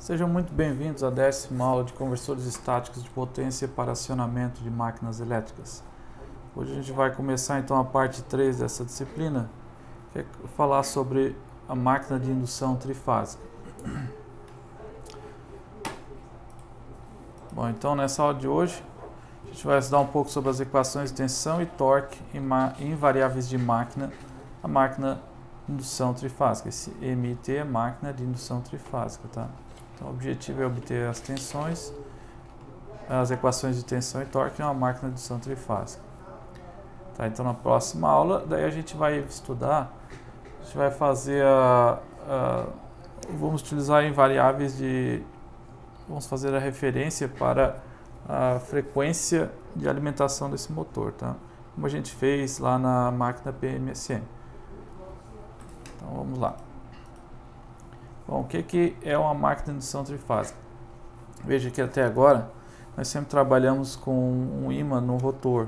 Sejam muito bem-vindos à 10ª aula de conversores estáticos de potência para acionamento de máquinas elétricas. Hoje a gente vai começar então a parte 3 dessa disciplina, que é falar sobre a máquina de indução trifásica. Bom, então nessa aula de hoje a gente vai estudar um pouco sobre as equações de tensão e torque em variáveis de máquina, a máquina de indução trifásica. Esse MIT é máquina de indução trifásica, tá? Então, o objetivo é obter as tensões, as equações de tensão e torque em uma máquina de indução trifásica. Tá, então, na próxima aula, daí a gente vai estudar, a gente vai fazer vamos utilizar em variáveis de, vamos fazer a referência para a frequência de alimentação desse motor, tá? Como a gente fez lá na máquina PMSM. Então, vamos lá. Bom, o que é uma máquina de indução trifásica? Veja que até agora nós sempre trabalhamos com um ímã no rotor.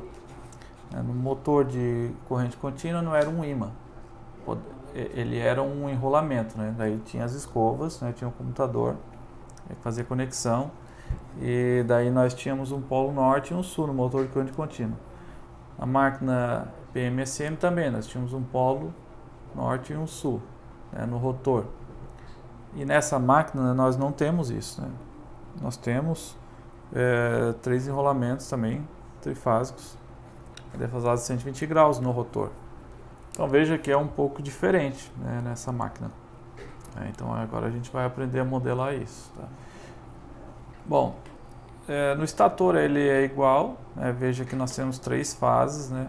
No motor de corrente contínua não era um ímã, ele era um enrolamento, né? Daí tinha as escovas, né? Tinha um computador que fazia conexão, e daí nós tínhamos um polo norte e um sul no motor de corrente contínua. Na máquina PMSM também nós tínhamos um polo norte e um sul, né? No rotor. E nessa máquina nós não temos isso, né? Nós temos 3 enrolamentos também trifásicos, defasados de 120 graus no rotor. Então veja que é um pouco diferente, né, nessa máquina. Então agora a gente vai aprender a modelar isso. Tá? Bom, no estator ele é igual, né? Veja que nós temos 3 fases, né?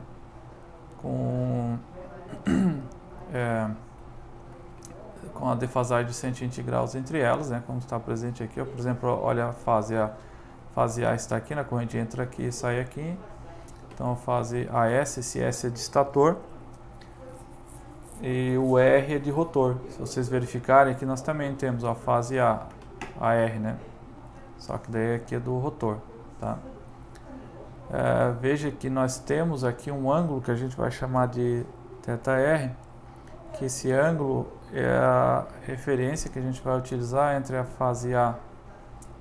Com a defasagem de 120 graus entre elas, né, como está presente aqui. Ó. Por exemplo, olha a fase A está aqui, na corrente entra aqui e sai aqui. Então a fase AS, esse S é de estator, e o R é de rotor. Se vocês verificarem aqui, nós também temos a fase AR, né? Só que daí aqui é do rotor, tá? Veja que nós temos aqui um ângulo que a gente vai chamar de θr, que esse ângulo é a referência que a gente vai utilizar entre a fase A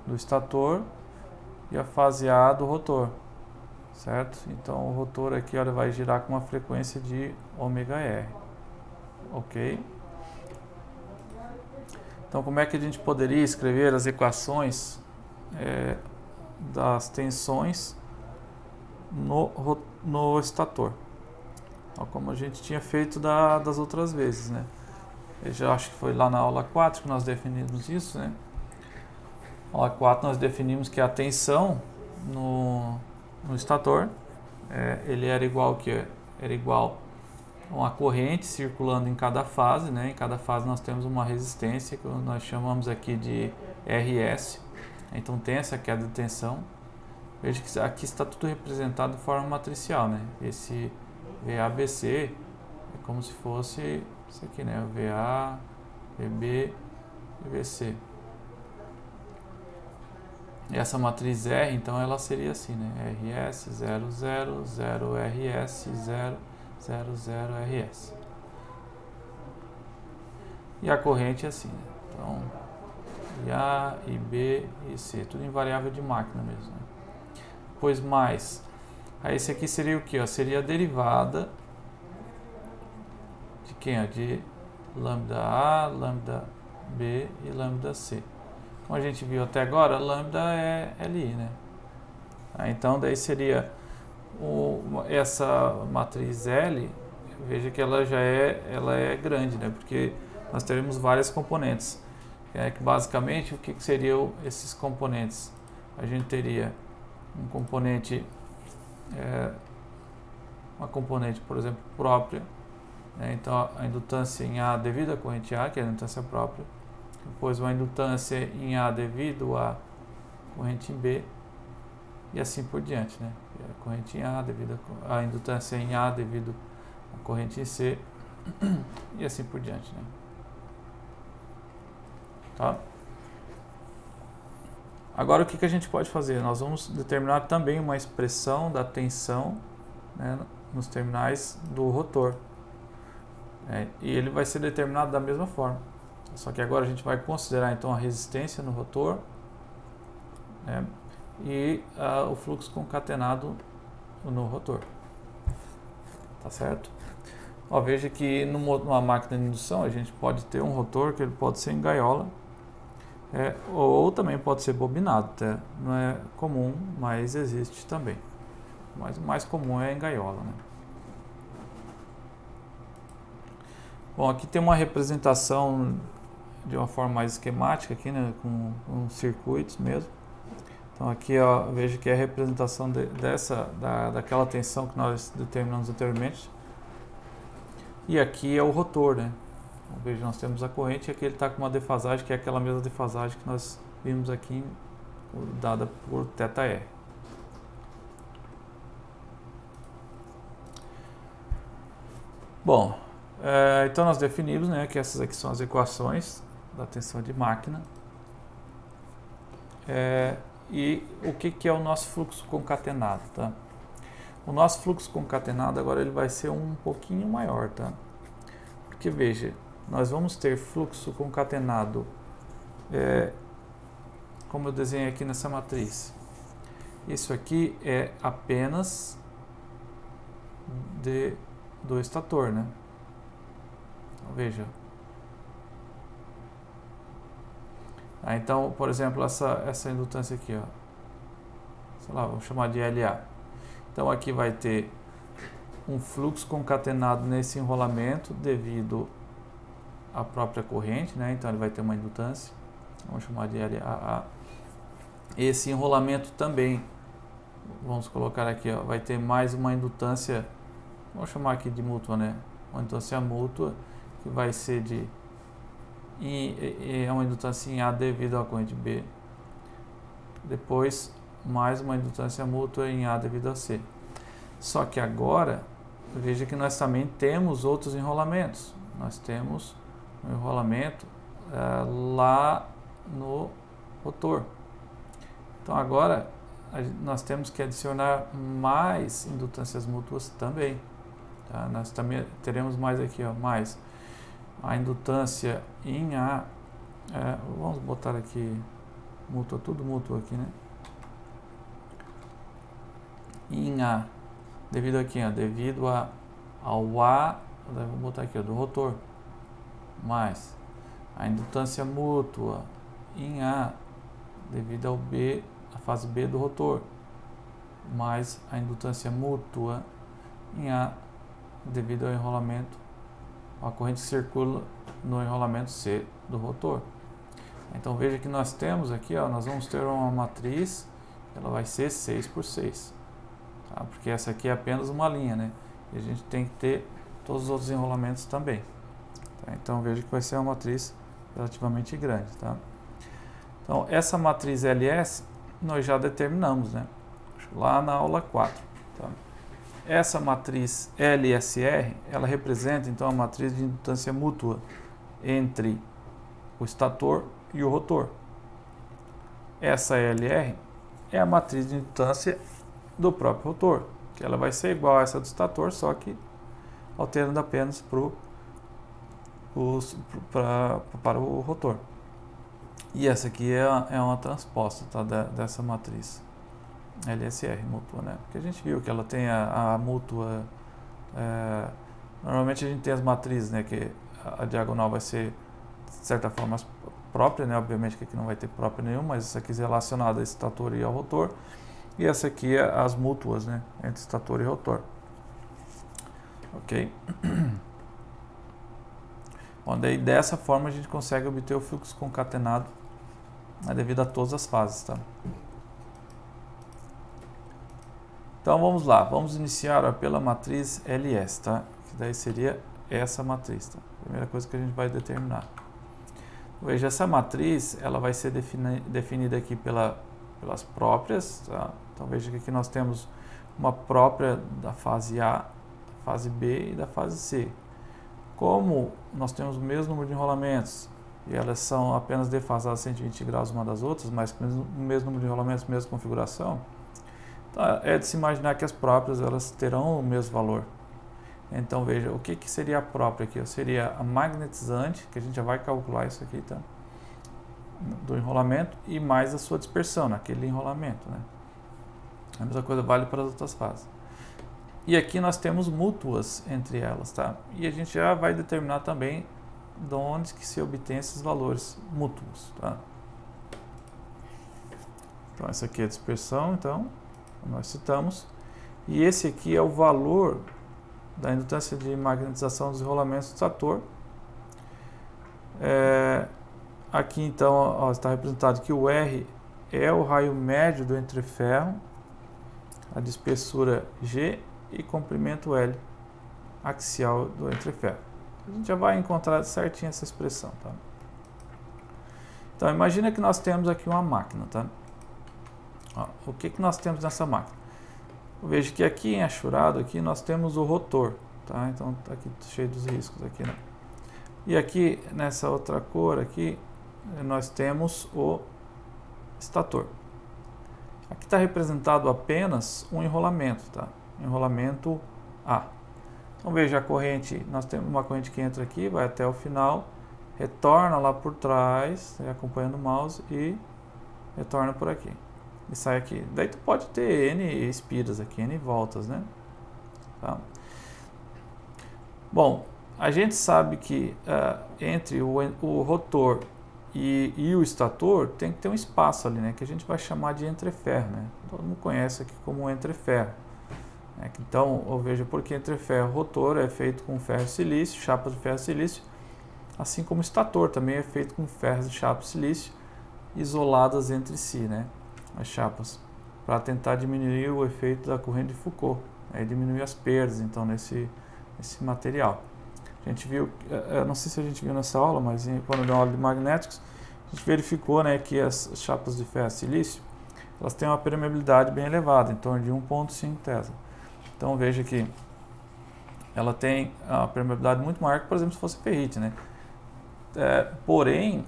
do estator e a fase A do rotor, certo? Então o rotor aqui, olha, vai girar com uma frequência de ômega-r, ok? Então como é que a gente poderia escrever as equações das tensões no estator? Como a gente tinha feito das outras vezes, né? Eu já acho que foi lá na aula 4 que nós definimos isso, né? Na aula 4 nós definimos que a tensão no estator, ele era igual a uma corrente circulando em cada fase, né? Em cada fase nós temos uma resistência que nós chamamos aqui de RS. Então tem essa queda de tensão. Veja que aqui está tudo representado de forma matricial, né? Esse VABC é como se fosse isso aqui, né? VA, VB e VC. E essa matriz R, então, ela seria assim, né? RS, 0, 0, 0, RS, 0, 0, 0, RS. E a corrente é assim, né? Então, A, I, B e C. Tudo em variável de máquina mesmo, né? Pois mais... Aí esse aqui seria o que? Seria a derivada de quem? De lambda A, lambda B e lambda C. Como a gente viu até agora, lambda é LI, né? Então daí seria essa matriz L, veja que ela é grande, né? Porque nós teremos várias componentes. Que basicamente o que seriam esses componentes? A gente teria um componente, uma componente, por exemplo, própria, né? Então a indutância em A devido à corrente A, que é a indutância própria, depois uma indutância em A devido à corrente em B, e assim por diante, né? A corrente em A devido à indutância em A devido à corrente em C, e assim por diante, né? Tá? Agora o que a gente pode fazer? Nós vamos determinar também uma expressão da tensão, né, nos terminais do rotor. E ele vai ser determinado da mesma forma. Só que agora a gente vai considerar então a resistência no rotor, né, e o fluxo concatenado no rotor. Tá certo? Ó, veja que numa máquina de indução a gente pode ter um rotor que ele pode ser em gaiola, ou também pode ser bobinado, tá? Não é comum, mas existe também. Mas o mais comum é em gaiola, né? Bom, aqui tem uma representação de uma forma mais esquemática aqui, né, com circuitos mesmo. Então aqui, ó, veja que é a representação daquela tensão que nós determinamos anteriormente. E aqui é o rotor, né? Então, veja, nós temos a corrente e aqui ele está com uma defasagem, que é aquela mesma defasagem que nós vimos aqui, dada por θr. Bom, então nós definimos, né, que essas aqui são as equações da tensão de máquina. E o que é o nosso fluxo concatenado, tá? O nosso fluxo concatenado agora ele vai ser um pouquinho maior, tá? Porque veja, nós vamos ter fluxo concatenado, como eu desenhei aqui nessa matriz. Isso aqui é apenas do estator, né? Então, veja. Então, por exemplo, essa indutância aqui, ó, sei lá, vamos chamar de LA. Então aqui vai ter um fluxo concatenado nesse enrolamento devido à própria corrente, né? Então ele vai ter uma indutância, vamos chamar de LAA. Esse enrolamento também, vamos colocar aqui, ó, vai ter mais uma indutância, vamos chamar aqui de mútua, né? Uma indutância mútua que vai ser é uma indutância em A devido à corrente B. Depois mais uma indutância mútua em A devido a C. Só que agora, veja que nós também temos outros enrolamentos. Nós temos um enrolamento lá no rotor. Então agora nós temos que adicionar mais indutâncias mútuas também. Tá? Nós também teremos mais aqui, ó, mais a indutância em A. Vamos botar aqui mútua, tudo mútuo aqui, né? Em A, devido aqui, ó, devido ao A, vou botar aqui, ó, do rotor, mais a indutância mútua em A, devido ao B, a fase B do rotor, mais a indutância mútua em A, devido ao enrolamento, a corrente que circula no enrolamento C do rotor. Então veja que nós temos aqui, ó, nós vamos ter uma matriz, ela vai ser 6 por 6. Tá? Porque essa aqui é apenas uma linha, né? E a gente tem que ter todos os outros enrolamentos também. Tá? Então veja que vai ser uma matriz relativamente grande. Tá? Então essa matriz LS nós já determinamos, né? Lá na aula 4. Tá? Essa matriz LSR, ela representa então a matriz de indutância mútua entre o estator e o rotor. Essa LR é a matriz de indutância do próprio rotor, que ela vai ser igual a essa do estator, só que alterando apenas para o rotor. E essa aqui é uma transposta, tá, dessa matriz LSR mútua, né? Porque a gente viu que ela tem a mútua. Normalmente a gente tem as matrizes, né? Que a diagonal vai ser de certa forma própria, né? Obviamente que aqui não vai ter própria nenhuma, mas essa aqui é relacionada a estator e ao rotor. E essa aqui é as mútuas, né, entre estator e rotor. Ok? Bom, daí dessa forma a gente consegue obter o fluxo concatenado, né, devido a todas as fases, tá? Então vamos lá, vamos iniciar pela matriz LS, tá? Que daí seria essa matriz, tá? Primeira coisa que a gente vai determinar. Veja, essa matriz, ela vai ser definida aqui pelas próprias, tá? Então veja que aqui nós temos uma própria da fase A, da fase B e da fase C. Como nós temos o mesmo número de enrolamentos e elas são apenas defasadas 120 graus uma das outras, mas com o mesmo número de enrolamentos, mesma configuração, tá? É de se imaginar que as próprias elas terão o mesmo valor. Então veja, o que seria a própria aqui? Seria a magnetizante, que a gente já vai calcular isso aqui, tá? Do enrolamento, e mais a sua dispersão naquele enrolamento, né? A mesma coisa vale para as outras fases. E aqui nós temos mútuas entre elas, tá? E a gente já vai determinar também de onde que se obtém esses valores mútuos, tá? Então essa aqui é a dispersão, então nós citamos. E esse aqui é o valor da indutância de magnetização dos enrolamentos do estator. Aqui então ó, está representado que o R é o raio médio do entreferro, a de espessura G e comprimento L axial do entreferro. A gente já vai encontrar certinho essa expressão, tá? Então imagina que nós temos aqui uma máquina, tá? Ó, o que nós temos nessa máquina? Veja que aqui em achurado aqui nós temos o rotor, tá? Então tá aqui cheio dos riscos aqui, né? E aqui nessa outra cor aqui nós temos o estator. Aqui está representado apenas um enrolamento, tá? Enrolamento A. Então veja a corrente, nós temos uma corrente que entra aqui, vai até o final, retorna lá por trás, acompanhando o mouse e retorna por aqui. E sai aqui. Daí tu pode ter N espiras aqui, N voltas, né? Tá? Bom, a gente sabe que entre o rotor e o estator tem que ter um espaço ali, né? Que a gente vai chamar de entreferro, né? Todo mundo conhece aqui como entreferro. Então, eu vejo porque entreferro rotor é feito com ferro silício, chapas de ferro silício, assim como o estator também é feito com ferros de chapa silício isoladas entre si, né? As chapas, para tentar diminuir o efeito da corrente de Foucault, diminuir as perdas, então, nesse material. A gente viu, eu não sei se a gente viu nessa aula, mas quando deu aula de magnéticos, a gente verificou, né, que as chapas de ferro silício, elas têm uma permeabilidade bem elevada, em torno de 1,5 Tesla. Então veja que ela tem a permeabilidade muito maior que, por exemplo, se fosse ferrite, né? Porém,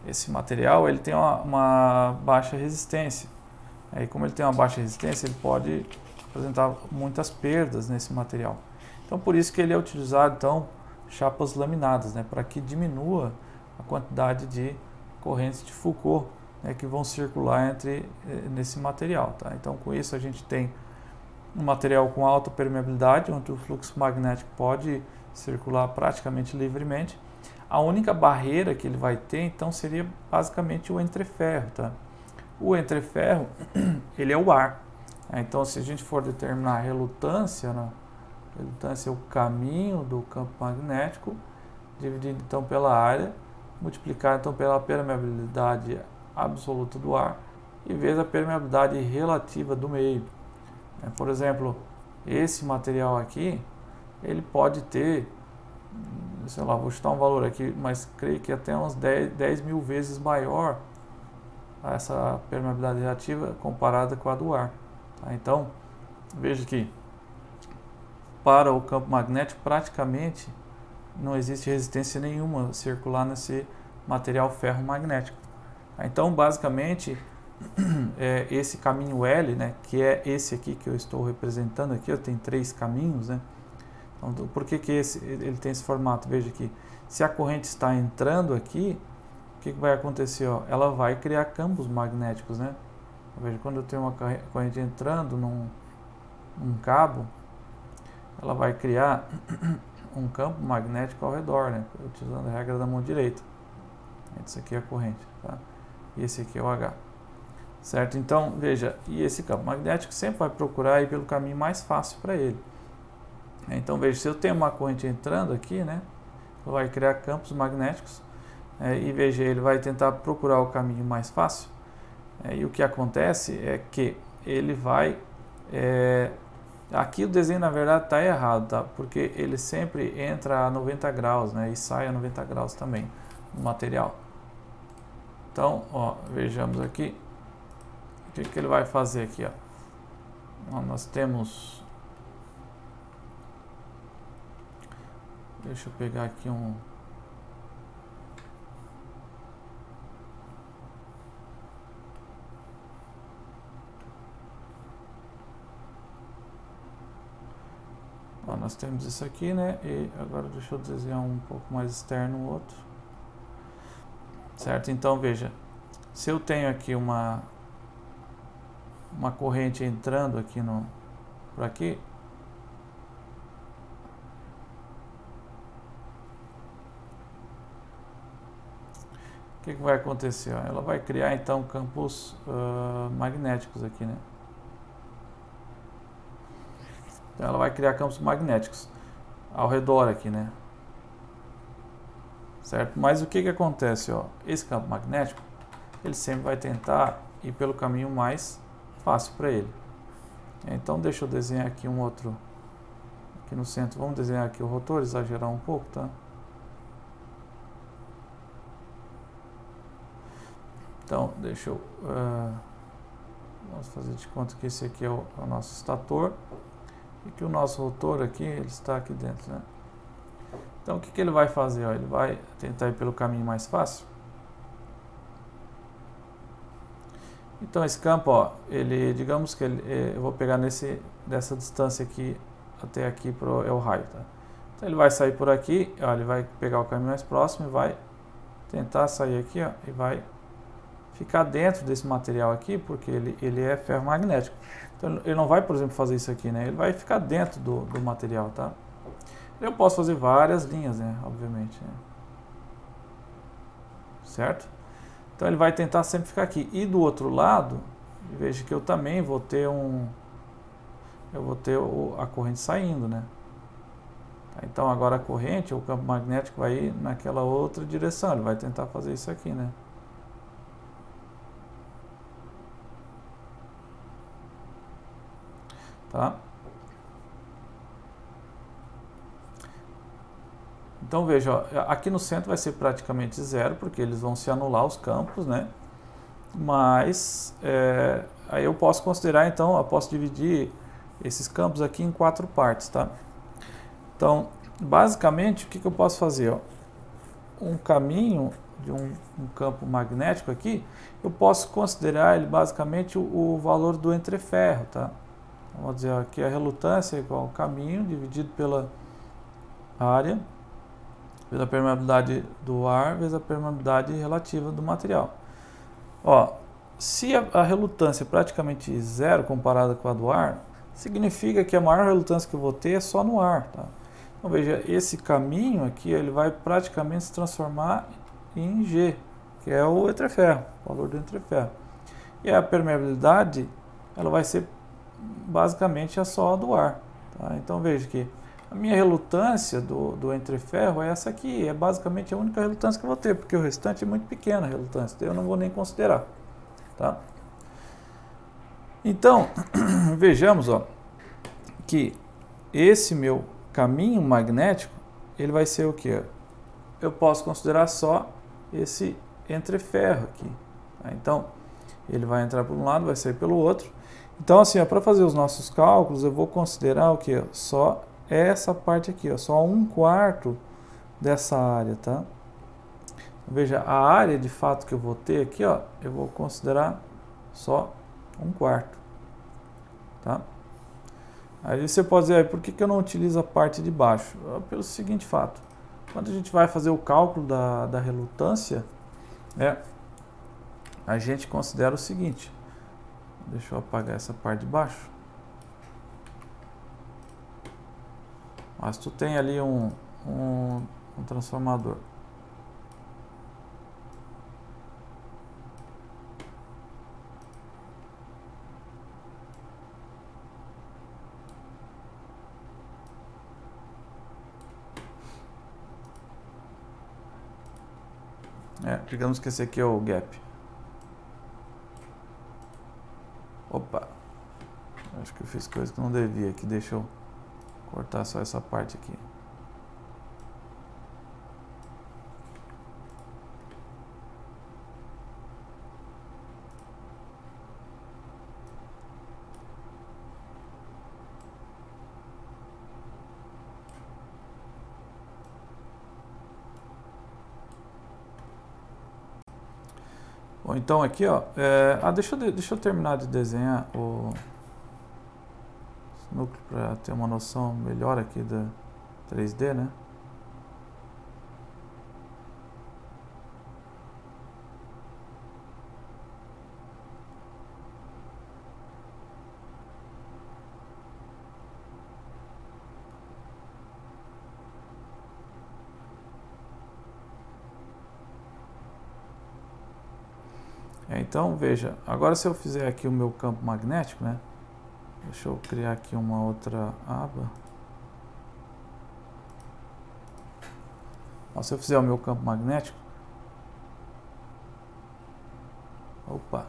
esse material ele tem uma baixa resistência. E como ele tem uma baixa resistência, ele pode apresentar muitas perdas nesse material. Então por isso que ele é utilizado então chapas laminadas, né, para que diminua a quantidade de correntes de Foucault, né, que vão circular nesse material, tá? Então com isso a gente tem um material com alta permeabilidade, onde o fluxo magnético pode circular praticamente livremente. A única barreira que ele vai ter então seria basicamente o entreferro, tá? O entreferro ele é o ar. Então se a gente for determinar a relutância, né? Relutância é o caminho do campo magnético, dividido então pela área, multiplicar então pela permeabilidade absoluta do ar e vezes a permeabilidade relativa do meio. Por exemplo, esse material aqui, ele pode ter, sei lá, vou chutar um valor aqui, mas creio que até uns 10 mil vezes maior essa permeabilidade relativa comparada com a do ar. Tá? Então, veja que para o campo magnético praticamente não existe resistência nenhuma circular nesse material ferromagnético. Então basicamente esse caminho L, né, que é esse aqui que eu estou representando aqui, eu tenho 3 caminhos, né? Então, por que ele tem esse formato? Veja aqui, se a corrente está entrando aqui, o que vai acontecer? Ó? Ela vai criar campos magnéticos, né? Veja, quando eu tenho uma corrente entrando num cabo, ela vai criar um campo magnético ao redor, né? Utilizando a regra da mão direita. Isso aqui é a corrente, tá? E esse aqui é o H. Certo? Então, veja, e esse campo magnético sempre vai procurar ir pelo caminho mais fácil para ele. Então, veja, se eu tenho uma corrente entrando aqui, né? Vai criar campos magnéticos. E veja, ele vai tentar procurar o caminho mais fácil. E o que acontece é que ele vai... aqui o desenho na verdade está errado, tá? Porque ele sempre entra a 90 graus, né? E sai a 90 graus também no material. Então, ó, vejamos aqui o que ele vai fazer aqui, ó. Nós temos, deixa eu pegar aqui nós temos isso aqui, né? E agora deixa eu desenhar um pouco mais externo o outro. Certo? Então veja, se eu tenho aqui uma corrente entrando aqui por aqui, o que vai acontecer? Ó? Ela vai criar então campos magnéticos aqui, né? Então ela vai criar campos magnéticos ao redor aqui, né? Certo? Mas o que acontece? Ó? Esse campo magnético, ele sempre vai tentar ir pelo caminho mais fácil para ele. Então deixa eu desenhar aqui um outro, aqui no centro, vamos desenhar aqui o rotor, exagerar um pouco, tá? Então deixa eu, vamos fazer de conta que esse aqui é o nosso estator, e que o nosso rotor aqui, ele está aqui dentro, né? Então o que ele vai fazer? Ó? Ele vai tentar ir pelo caminho mais fácil. Então esse campo, ó, ele, digamos que eu vou pegar dessa distância aqui até aqui é o raio, tá? Então ele vai sair por aqui, ó, ele vai pegar o caminho mais próximo e vai tentar sair aqui, ó, e vai ficar dentro desse material aqui, porque ele é ferromagnético. Então ele não vai, por exemplo, fazer isso aqui, né? Ele vai ficar dentro do material, tá? Eu posso fazer várias linhas, né? Obviamente, né? Certo? Então ele vai tentar sempre ficar aqui. E do outro lado, veja que eu também vou ter a corrente saindo, né? Então agora a corrente, o campo magnético vai ir naquela outra direção. Ele vai tentar fazer isso aqui, né? Tá? Então veja, ó, aqui no centro vai ser praticamente zero, porque eles vão se anular os campos, né? Mas aí eu posso considerar, então, eu posso dividir esses campos aqui em 4 partes, tá? Então, basicamente, o que eu posso fazer? Ó? Um caminho de um campo magnético aqui, eu posso considerar ele basicamente o valor do entreferro, tá? Vamos dizer aqui a relutância é igual ao caminho dividido pela área, pela permeabilidade do ar vezes a permeabilidade relativa do material. Ó, se a relutância é praticamente zero comparada com a do ar, significa que a maior relutância que eu vou ter é só no ar, tá? Então veja, esse caminho aqui ele vai praticamente se transformar em G, que é o entreferro, o valor do entreferro. E a permeabilidade ela vai ser basicamente só a do ar, tá? Então veja que a minha relutância do entreferro é essa aqui, é basicamente a única relutância que eu vou ter, porque o restante é muito pequena a relutância, então eu não vou nem considerar, tá? Então, vejamos, ó, que esse meu caminho magnético, ele vai ser o que? Eu posso considerar só esse entreferro aqui, tá? Então, ele vai entrar por um lado, vai sair pelo outro. Então, assim, para fazer os nossos cálculos, eu vou considerar o que? Só essa parte aqui, ó, só 1/4 dessa área, tá? Veja, a área de fato que eu vou ter aqui, ó, eu vou considerar só 1/4, tá? Aí você pode dizer, por que eu não utilizo a parte de baixo? Pelo seguinte fato, quando a gente vai fazer o cálculo da relutância, a gente considera o seguinte, deixa eu apagar essa parte de baixo. Mas tu tem ali um transformador. Digamos que esse aqui é o gap. Opa! Acho que eu fiz coisa que não devia aqui. Deixa eu cortar só essa parte aqui. Bom, então aqui, ó, deixa eu terminar de desenhar núcleo para ter uma noção melhor aqui da 3D, né? Então veja, agora se eu fizer aqui o meu campo magnético, né? Deixa eu criar aqui uma outra aba. Ó, se eu fizer o meu campo magnético, opa,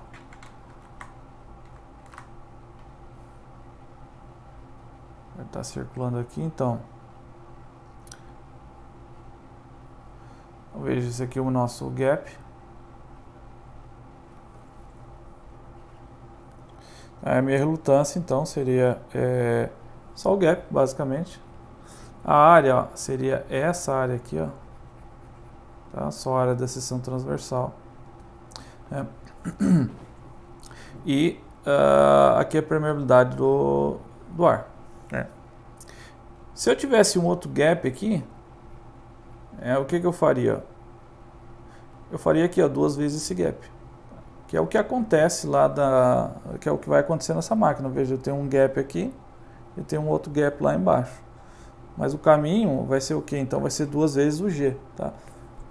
vai estar circulando aqui, então veja, esse aqui é o nosso gap. A minha relutância, então, seria só o gap, basicamente. A área, ó, seria essa área aqui, ó, tá? Só a área da seção transversal. E aqui é a permeabilidade do ar. Se eu tivesse um outro gap aqui, o que eu faria? Eu faria aqui, ó, 2 vezes esse gap. Que é o que acontece lá que é o que vai acontecer nessa máquina. Veja, eu tenho um gap aqui e tenho um outro gap lá embaixo. Mas o caminho vai ser o quê? Então vai ser 2 vezes o G, tá?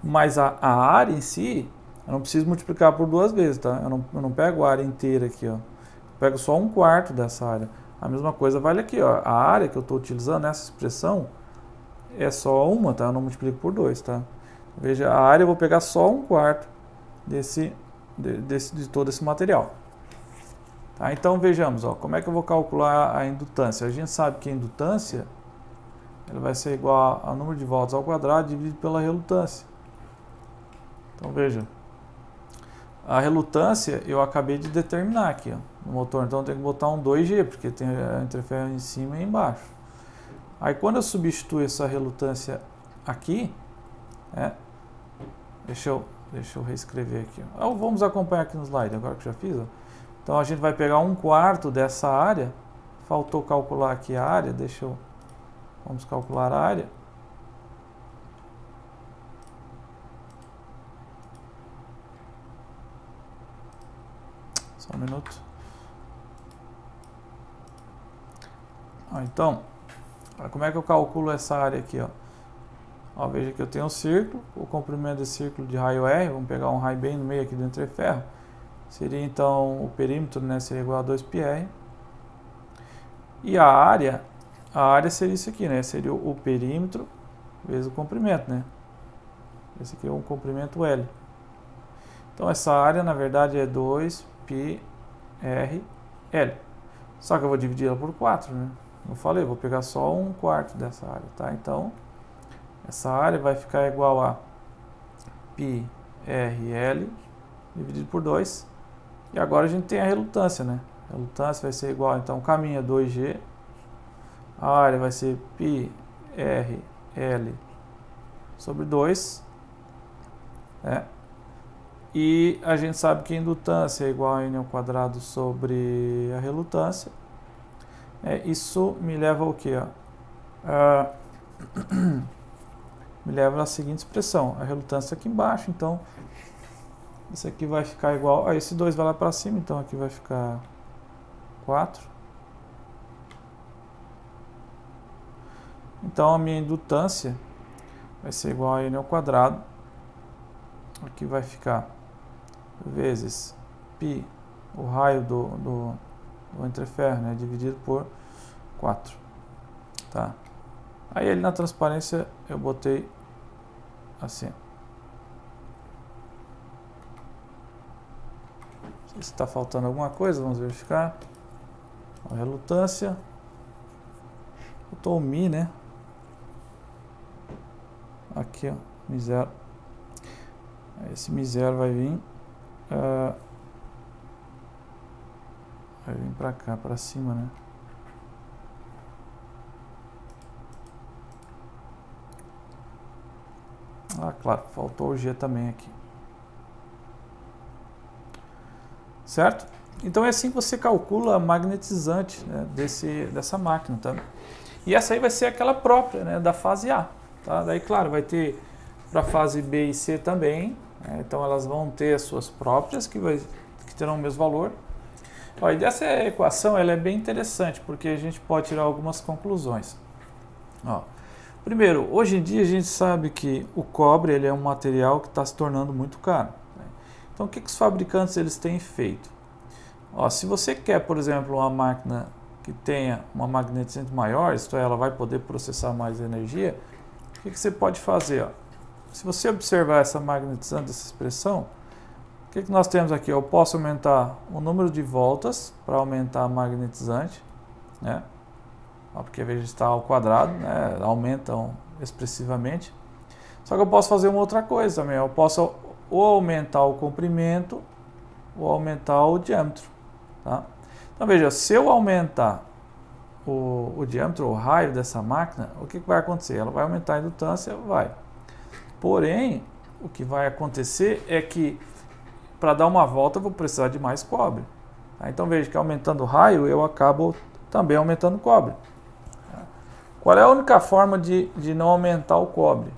Mas a área em si, eu não preciso multiplicar por 2 vezes, tá? Eu não pego a área inteira aqui, ó. Eu pego só 1/4 dessa área. A mesma coisa vale aqui, ó. A área que eu estou utilizando, essa expressão, é só uma, tá? Eu não multiplico por 2, tá? Veja, a área eu vou pegar só 1/4 de todo esse material. Tá? Então vejamos, ó, como é que eu vou calcular a indutância. A gente sabe que a indutância ela vai ser igual ao número de voltas ao quadrado dividido pela relutância. Então veja, a relutância eu acabei de determinar aqui, ó, no motor, então eu tenho que botar um 2G, porque tem a interferência em cima e embaixo. Aí quando eu substituo essa relutância aqui, deixa eu reescrever aqui. Vamos acompanhar aqui no slide, agora que já fiz. Ó. Então a gente vai pegar 1/4 dessa área. Faltou calcular aqui a área. Vamos calcular a área. Só um minuto. Então, como é que eu calculo essa área aqui? Ó, veja que eu tenho um círculo, o comprimento desse círculo de raio R, vamos pegar um raio bem no meio aqui do entreferro, seria então o perímetro, né, seria igual a 2πr. E a área seria isso aqui, né, seria o perímetro vezes o comprimento, né. Esse aqui é um comprimento L. Então essa área, na verdade, é 2πrl. Só que eu vou dividir ela por 4, né. Como eu falei, eu vou pegar só 1/4 dessa área, tá? Então, essa área vai ficar igual a πrl dividido por 2. E agora a gente tem a relutância, né? A relutância vai ser igual, então o caminho é 2G. A área vai ser πrl sobre 2. E a gente sabe que a indutância é igual a N ao quadrado sobre a relutância. Isso me leva ao quê? Me leva à seguinte expressão, a relutância aqui embaixo, então isso aqui vai ficar igual, esse 2 vai lá para cima, então aqui vai ficar 4. Então a minha indutância vai ser igual a N ao quadrado, aqui vai ficar vezes π, o raio do entreferro, né, dividido por 4, tá? Aí ele na transparência eu botei assim. Não sei se está faltando alguma coisa, vamos verificar. A relutância. Botou o Mi, né? Aqui, ó, Mi zero. Esse Mi zero vai vir. Vai vir pra cá, pra cima, né? Claro, faltou o G também aqui. Certo? Então é assim que você calcula a magnetizante, né, dessa máquina, tá? E essa aí vai ser aquela própria, né, da fase A, tá? Daí, claro, vai ter para a fase B e C também, né? Então elas vão ter as suas próprias, que terão o mesmo valor. Ó, e dessa equação ela é bem interessante, porque a gente pode tirar algumas conclusões. Ó, primeiro, hoje em dia a gente sabe que o cobre ele é um material que está se tornando muito caro, né? Então o que os fabricantes eles têm feito? Ó, se você quer, por exemplo, uma máquina que tenha uma magnetizante maior, isto é, ela vai poder processar mais energia, o que você pode fazer? Ó? Se você observar essa magnetizante, essa expressão, o que nós temos aqui? Eu posso aumentar o número de voltas para aumentar a magnetizante, né? Ó, porque veja, está ao quadrado, né? Aumentam expressivamente. Só que eu posso fazer uma outra coisa também. Eu posso ou aumentar o comprimento ou aumentar o diâmetro. Tá? Então veja, se eu aumentar o diâmetro, o raio dessa máquina, o que vai acontecer? Ela vai aumentar a indutância? Vai. Porém, o que vai acontecer é que para dar uma volta eu vou precisar de mais cobre. Tá? Então veja que aumentando o raio eu acabo também aumentando o cobre. Tá? Qual é a única forma de não aumentar o cobre?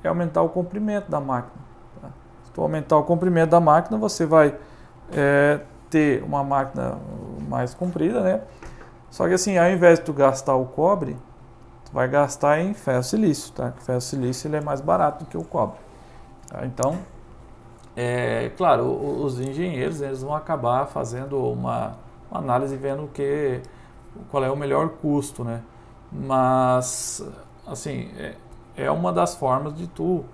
É aumentar o comprimento da máquina. Tá? Se tu aumentar o comprimento da máquina, você vai ter uma máquina mais comprida, né? Só que assim, ao invés de tu gastar o cobre, tu vai gastar em ferro-silício, tá? O ferro-silício ele é mais barato do que o cobre. Tá? Então, claro, os engenheiros eles vão acabar fazendo uma análise vendo qual é o melhor custo, né? Mas, assim, é uma das formas de tu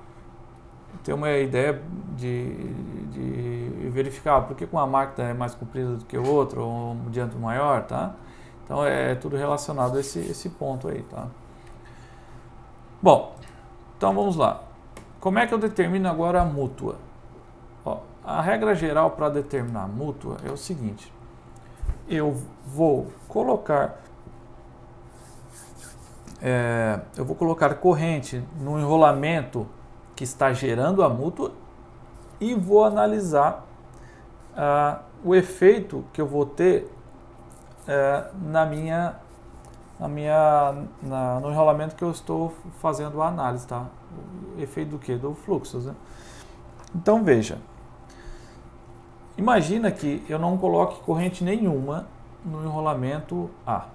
ter uma ideia de verificar por que uma máquina é mais comprida do que o outro, ou um diâmetro maior, tá? Então é tudo relacionado a esse ponto aí, tá? Bom, então vamos lá. Como é que eu determino agora a mútua? Ó, a regra geral para determinar a mútua é o seguinte: eu vou colocar corrente no enrolamento que está gerando a mútua e vou analisar o efeito que eu vou ter no enrolamento que eu estou fazendo a análise, tá? O efeito do que? Do fluxo, né? Então veja, imagina que eu não coloque corrente nenhuma no enrolamento A.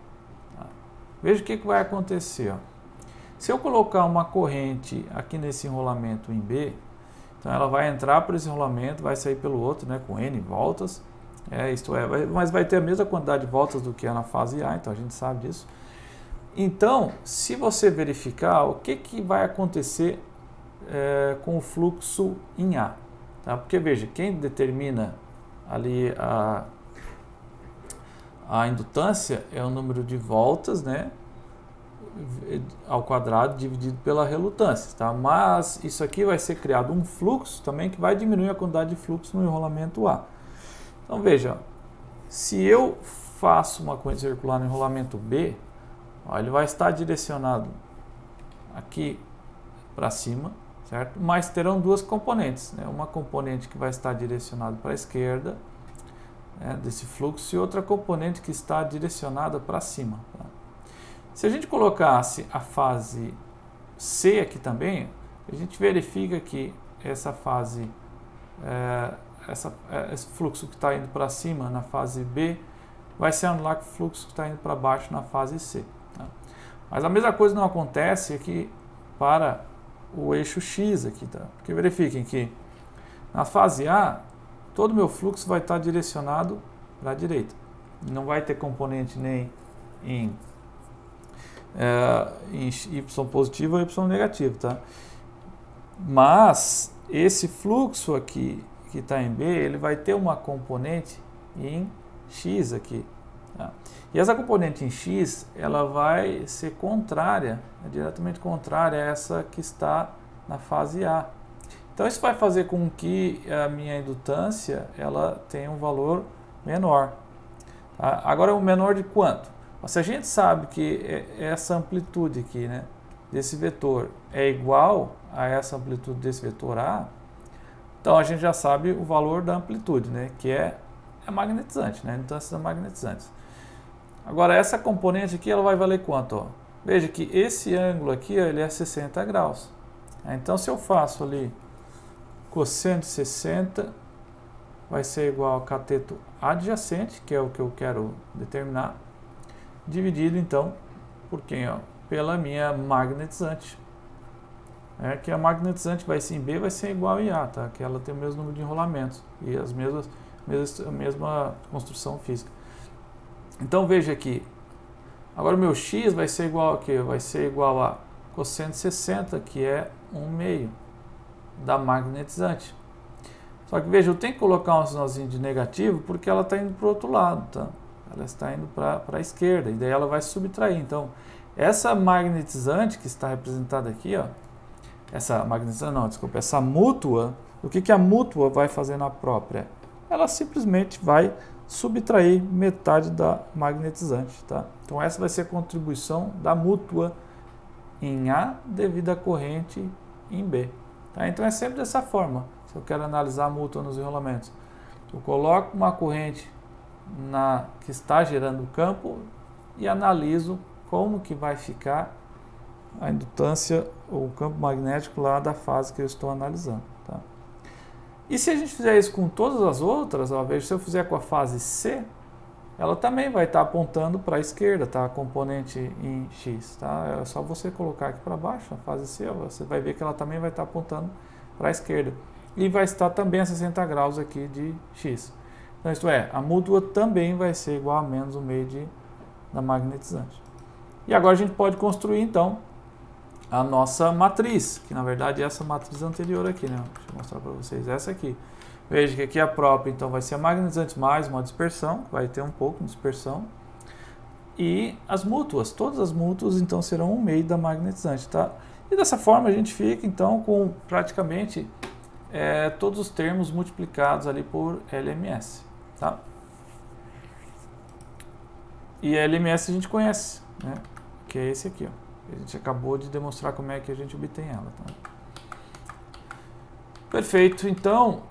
Tá? Veja o que vai acontecer. Ó. Se eu colocar uma corrente aqui nesse enrolamento em B, então ela vai entrar por esse enrolamento, vai sair pelo outro, né, com N voltas, mas vai ter a mesma quantidade de voltas do que é na fase A, então a gente sabe disso. Então, se você verificar, o que vai acontecer com o fluxo em A? Tá? Porque veja, quem determina ali a indutância é o número de voltas, né, ao quadrado dividido pela relutância, tá? Mas isso aqui vai ser criado um fluxo também que vai diminuir a quantidade de fluxo no enrolamento A. Então veja, se eu faço uma corrente circular no enrolamento B, ó, ele vai estar direcionado aqui para cima, certo? Mas terão duas componentes, né? Uma componente que vai estar direcionada para a esquerda, né, desse fluxo, e outra componente que está direcionada para cima. Tá? Se a gente colocasse a fase C aqui também, a gente verifica que essa fase, esse fluxo que está indo para cima na fase B vai se anular com o fluxo que está indo para baixo na fase C. Tá? Mas a mesma coisa não acontece aqui para o eixo X aqui, tá? Porque verifiquem que na fase A todo o meu fluxo vai estar direcionado para a direita. Não vai ter componente nem em Y positivo ou Y negativo, tá? Mas esse fluxo aqui que está em B, ele vai ter uma componente em X aqui, tá? E essa componente em X, ela vai ser contrária, diretamente contrária a essa que está na fase A. Então isso vai fazer com que a minha indutância ela tenha um valor menor. Tá? Agora o menor de quanto? Se a gente sabe que essa amplitude aqui, né, desse vetor é igual a essa amplitude desse vetor A, então a gente já sabe o valor da amplitude, né, que é é magnetizante, né? Indutâncias são magnetizantes. Agora, essa componente aqui, ela vai valer quanto? Ó? Veja que esse ângulo aqui, ó, ele é 60 graus. Então, se eu faço ali cosseno de 60, vai ser igual ao cateto adjacente, que é o que eu quero determinar, dividido, então, por quem? Ó? Pela minha magnetizante. Que a magnetizante vai ser em B vai ser igual em A, tá? Que ela tem o mesmo número de enrolamentos e a mesma construção física. Então veja aqui, agora o meu x vai ser igual a quê? Vai ser igual a cosseno de 60, que é 1/2 da magnetizante. Só que veja, eu tenho que colocar um sinalzinho de negativo porque ela está indo para o outro lado, tá? Ela está indo para a esquerda e daí ela vai subtrair. Então, essa magnetizante que está representada aqui, ó, essa magnetizante não, desculpa, essa mútua, o que a mútua vai fazer na própria? Ela simplesmente vai subtrair metade da magnetizante, tá? Então essa vai ser a contribuição da mútua em A devido à corrente em B, tá? Então é sempre dessa forma. Se eu quero analisar a mútua nos enrolamentos, eu coloco uma corrente que está gerando o campo e analiso como que vai ficar a indutância ou o campo magnético lá da fase que eu estou analisando, tá? E se a gente fizer isso com todas as outras, ó, veja, se eu fizer com a fase C, ela também vai estar apontando para a esquerda, tá? A componente em X, tá? É só você colocar aqui para baixo, a fase C, ó, você vai ver que ela também vai estar apontando para a esquerda. E vai estar também a 60 graus aqui de X. Então, isto é, a mútua também vai ser igual a menos 1/2 da magnetizante. E agora a gente pode construir, então, a nossa matriz, que na verdade é essa matriz anterior aqui, né? Deixa eu mostrar para vocês essa aqui. Veja que aqui a própria, então, vai ser a magnetizante mais uma dispersão, vai ter um pouco de dispersão. E as mútuas, todas as mútuas, então, serão 1/2 da magnetizante, tá? E dessa forma a gente fica, então, com praticamente todos os termos multiplicados ali por LMS, tá? E a LMS a gente conhece, né? Que é esse aqui, ó. A gente acabou de demonstrar como é que a gente obtém ela. Tá? Perfeito. Então,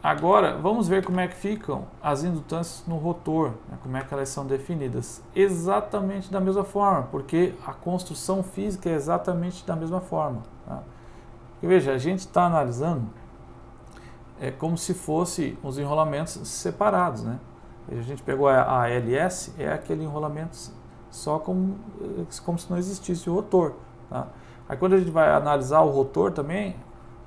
agora vamos ver como é que ficam as indutâncias no rotor, né? Como é que elas são definidas. Exatamente da mesma forma, porque a construção física é exatamente da mesma forma. Tá? E veja, a gente está analisando como se fossem os enrolamentos separados, né? A gente pegou a LS, é aquele enrolamento só como se não existisse o rotor, tá? Aí quando a gente vai analisar o rotor também,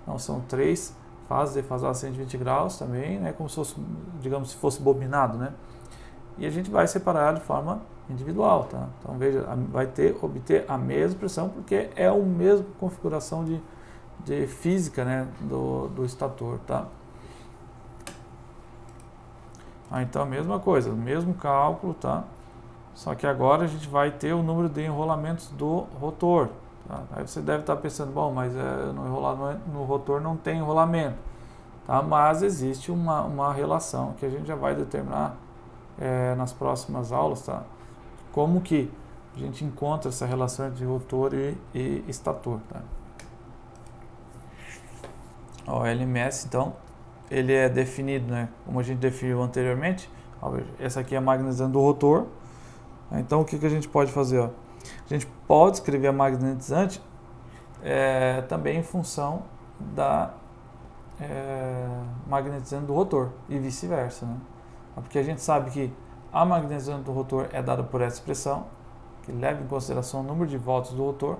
não, são 3 fases defasadas a 120 graus também, né? Como se fosse, digamos, se fosse bobinado, né? E a gente vai separar de forma individual, tá? Então veja, vai obter a mesma pressão porque é a mesma configuração de física, né? do estator, tá? Então a mesma coisa, o mesmo cálculo, tá? Só que agora a gente vai ter o número de enrolamentos do rotor. Tá? Aí você deve estar pensando, bom, mas no rotor não tem enrolamento. Tá? Mas existe uma relação que a gente já vai determinar nas próximas aulas. Tá? Como que a gente encontra essa relação entre rotor e estator. Tá? Ó, o LMS, então, ele é definido, né, como a gente definiu anteriormente. Ó, essa aqui é a magnetizante do rotor. Então, o que a gente pode fazer? Ó? A gente pode escrever a magnetizante também em função da magnetizante do rotor e vice-versa, né? Porque a gente sabe que a magnetizante do rotor é dada por essa expressão, que leva em consideração o número de voltas do rotor,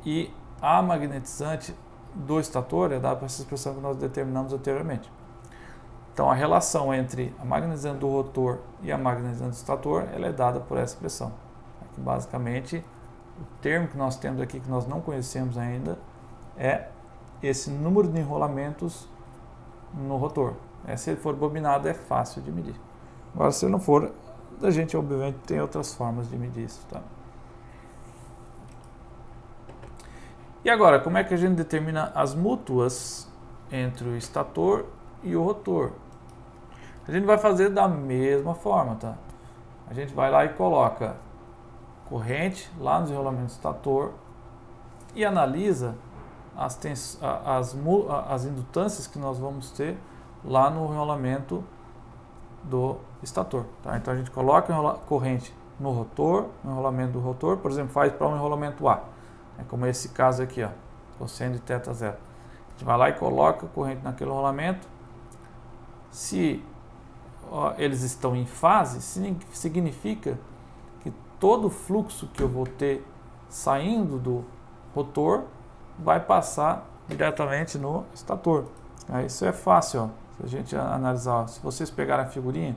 e a magnetizante do estator é dada por essa expressão que nós determinamos anteriormente. Então, a relação entre a magnetizante do rotor e a magnetizante do estator, ela é dada por essa expressão. Aqui, basicamente, o termo que nós temos aqui, que nós não conhecemos ainda, é esse número de enrolamentos no rotor. Se ele for bobinado, é fácil de medir. Agora, se ele não for, a gente, obviamente, tem outras formas de medir isso. Tá? E agora, como é que a gente determina as mútuas entre o estator e o rotor? A gente vai fazer da mesma forma, tá? A gente vai lá e coloca corrente lá nos enrolamentos do estator e analisa as indutâncias que nós vamos ter lá no enrolamento do estator. Tá? Então a gente coloca corrente no rotor, no enrolamento do rotor, por exemplo, faz para um enrolamento A. É como esse caso aqui, ó, cosseno de θ zero. A gente vai lá e coloca a corrente naquele enrolamento. Se eles estão em fase, significa que todo o fluxo que eu vou ter saindo do rotor vai passar diretamente no estator. Isso é fácil, ó. Se a gente analisar, se vocês pegarem a figurinha,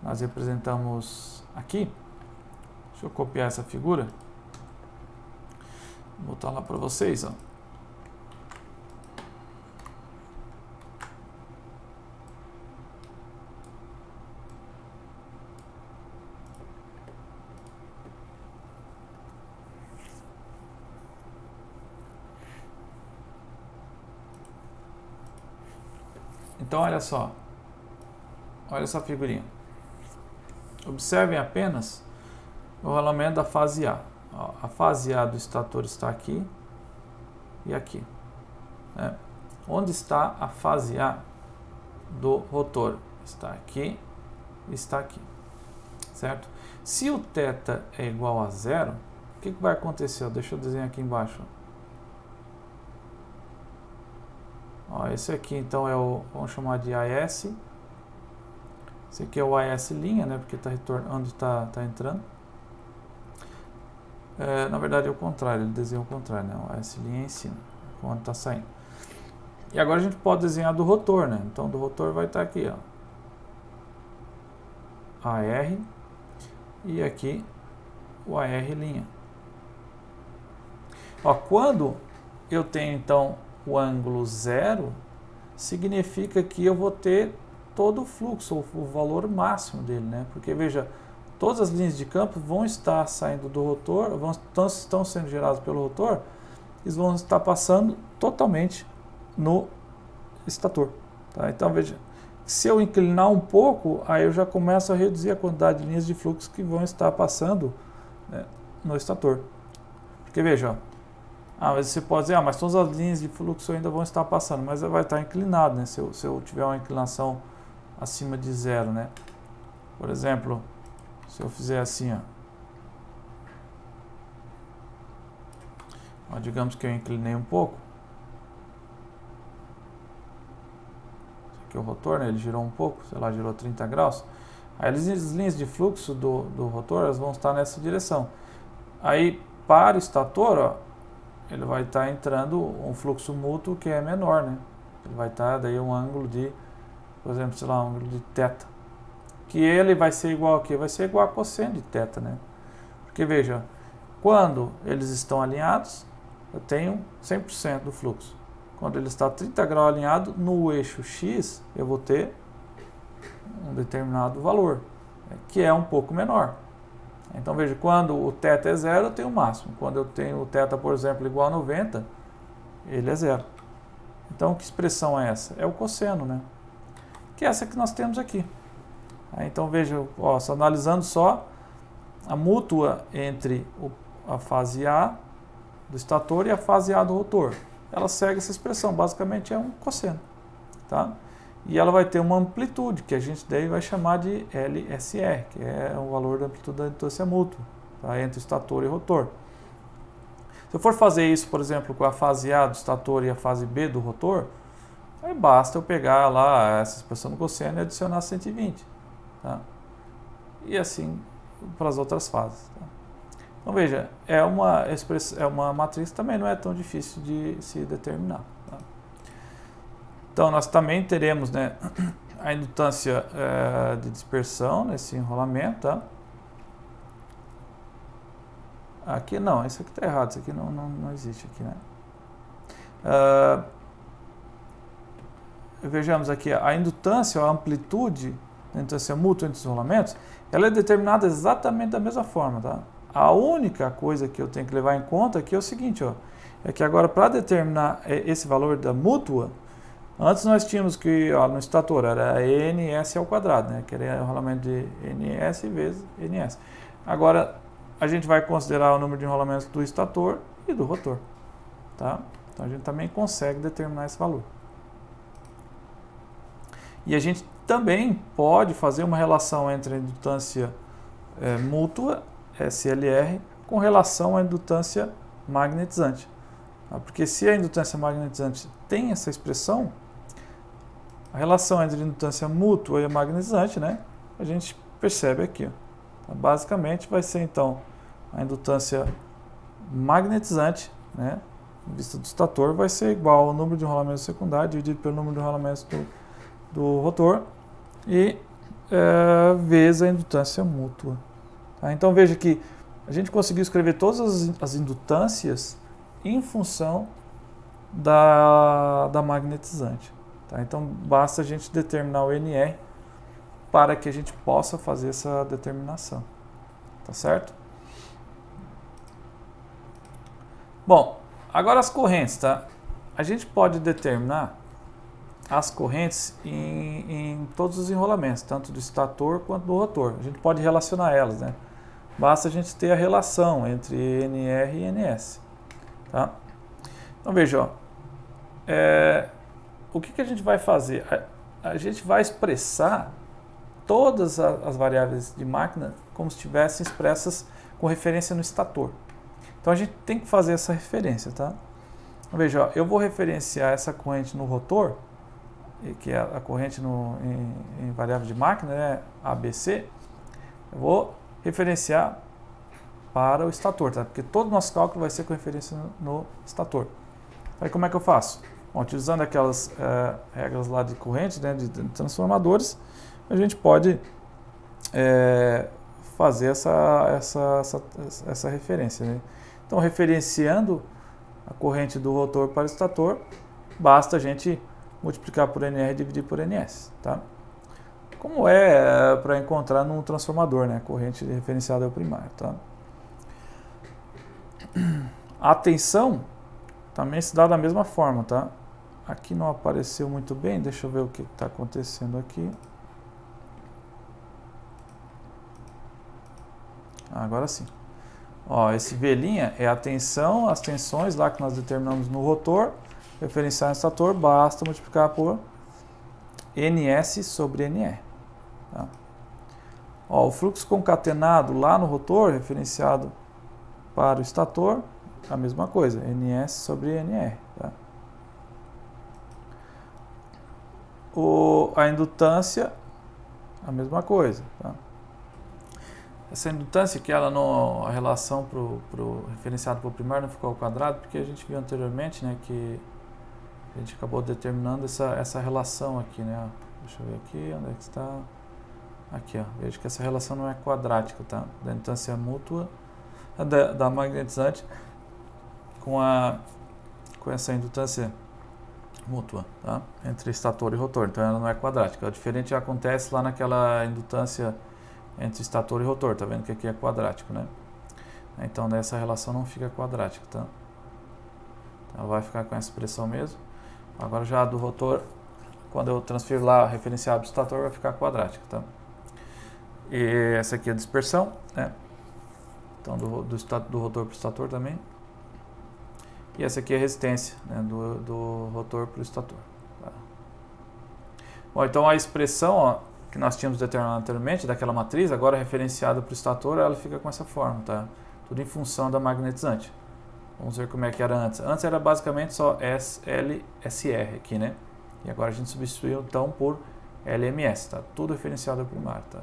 nós representamos aqui. Deixa eu copiar essa figura, vou botar lá para vocês, ó. Então olha só, olha essa figurinha. Observem apenas o rolamento da fase A. Ó, a fase A do estator está aqui e aqui. Né? Onde está a fase A do rotor? Está aqui e está aqui. Certo? Se o θ é igual a zero, o que vai acontecer? Deixa eu desenhar aqui embaixo. Ó, esse aqui então é o, vamos chamar de AS. Esse aqui é o AS linha, né? Porque está retornando onde está entrando. Na verdade é o contrário, ele desenha o contrário, né? O AS linha em cima, onde está saindo. E agora a gente pode desenhar do rotor, né? Então do rotor vai estar aqui, ó, AR e aqui o AR linha. Ó, quando eu tenho então o ângulo zero, significa que eu vou ter todo o fluxo, o valor máximo dele, né? Porque veja, todas as linhas de campo vão estar saindo do rotor, estão sendo geradas pelo rotor, eles vão estar passando totalmente no estator. Tá? Então veja, se eu inclinar um pouco, aí eu já começo a reduzir a quantidade de linhas de fluxo que vão estar passando, né, no estator. Porque veja, ó, mas você pode dizer, mas todas as linhas de fluxo ainda vão estar passando, mas vai estar inclinado, né? Se eu tiver uma inclinação acima de zero, né? Por exemplo, se eu fizer assim, ó, digamos que eu inclinei um pouco. Esse aqui é o rotor, né? Ele girou um pouco, sei lá, girou 30 graus. Aí as linhas de fluxo do rotor, elas vão estar nessa direção. Aí para o estator, ó, ele vai estar entrando um fluxo mútuo que é menor, né? Ele vai estar daí um ângulo de, por exemplo, sei lá, um ângulo de θ. Que ele vai ser igual a quê? Vai ser igual a cosseno de θ, né? Porque veja, quando eles estão alinhados, eu tenho 100% do fluxo. Quando ele está 30 graus alinhado, no eixo X, eu vou ter um determinado valor, que é um pouco menor. Então veja, quando o θ é zero, eu tenho o máximo. Quando eu tenho o θ, por exemplo, igual a 90, ele é zero. Então que expressão é essa? É o cosseno, né? Que é essa que nós temos aqui. Então veja, ó, só analisando só a mútua entre a fase A do estator e a fase A do rotor. Ela segue essa expressão, basicamente é um cosseno. Tá? E ela vai ter uma amplitude, que a gente daí vai chamar de LSR, que é o valor da amplitude da indutância mútua, tá? Entre o estator e o rotor. Se eu for fazer isso, por exemplo, com a fase A do estator e a fase B do rotor, aí basta eu pegar lá essa expressão do cosseno e adicionar 120. Tá? E assim para as outras fases. Tá? Então veja, é uma matriz que também não é tão difícil de se determinar. Tá? Então nós também teremos, né, a indutância de dispersão nesse enrolamento. Tá? Aqui não, isso aqui está errado, isso aqui não existe aqui, né? Vejamos aqui, a indutância, a amplitude da indutância mútua entre os enrolamentos, ela é determinada exatamente da mesma forma, tá? A única coisa que eu tenho que levar em conta aqui é o seguinte, ó, é que agora para determinar esse valor da mútua, antes nós tínhamos que, ó, no estator era NS ao quadrado, né, que era o enrolamento de NS vezes NS. Agora a gente vai considerar o número de enrolamentos do estator e do rotor, tá? Então a gente também consegue determinar esse valor. E a gente também pode fazer uma relação entre a indutância mútua, SLR, com relação à indutância magnetizante. Porque se a indutância magnetizante tem essa expressão, a relação entre a indutância mútua e a magnetizante, né, a gente percebe aqui. Então, basicamente vai ser então a indutância magnetizante, né, vista do estator, vai ser igual ao número de enrolamentos secundários dividido pelo número de enrolamentos do rotor e vezes a indutância mútua. Tá? Então veja que a gente conseguiu escrever todas as indutâncias em função da magnetizante. Tá? Então basta a gente determinar o NR para que a gente possa fazer essa determinação. Tá certo? Bom, agora as correntes, tá? A gente pode determinar as correntes em todos os enrolamentos, tanto do estator quanto do rotor. A gente pode relacionar elas, né? Basta a gente ter a relação entre NR e NS. Tá? Então veja, ó, o que a gente vai fazer? A gente vai expressar todas as variáveis de máquina como se estivessem expressas com referência no estator. Então a gente tem que fazer essa referência. Tá? Então veja, ó, eu vou referenciar essa corrente no rotor, que é a corrente em variável de máquina, né, ABC. Eu vou referenciar para o estator, tá? Porque todo o nosso cálculo vai ser com referência no estator. Aí como é que eu faço? Bom, utilizando aquelas regras lá de corrente, né, de transformadores, a gente pode fazer essa referência. Né? Então, referenciando a corrente do rotor para o estator, basta a gente multiplicar por NR e dividir por NS. Tá? Como para encontrar num transformador, né? A corrente referenciada é o primário. Tá? A tensão também se dá da mesma forma. Tá? Aqui não apareceu muito bem, deixa eu ver o que está acontecendo aqui. Agora sim. Ó, esse V' é a tensão, as tensões lá que nós determinamos no rotor, referenciar no estator, basta multiplicar por NS sobre NR. Tá? Ó, o fluxo concatenado lá no rotor, referenciado para o estator, a mesma coisa, NS sobre NR. Tá? A indutância, a mesma coisa. Tá? Essa indutância, que ela a relação pro referenciado para o primário não ficou ao quadrado, porque a gente viu anteriormente, né, que a gente acabou determinando essa relação aqui, né? Deixa eu ver aqui, onde é que está? Aqui, ó. Veja que essa relação não é quadrática, tá? Da indutância mútua, da magnetizante com essa indutância mútua, tá? Entre estator e rotor. Então ela não é quadrática. O diferente acontece lá naquela indutância entre estator e rotor, tá vendo que aqui é quadrático, né? Então essa relação não fica quadrática, tá? Então, ela vai ficar com essa expressão mesmo. Agora já do rotor, quando eu transfiro lá referenciado do estator, vai ficar quadrática, tá? E essa aqui é a dispersão, né? Então do rotor para o estator também. E essa aqui é a resistência, né? do rotor para o estator. Tá? Bom, então a expressão, ó, que nós tínhamos determinado anteriormente, daquela matriz, agora referenciada para o estator, ela fica com essa forma, tá? Tudo em função da magnetizante. Vamos ver como é que era antes. Antes era basicamente só SLSR aqui, né? E agora a gente substituiu então por LMS, tá? Tudo referenciado ao primário, tá?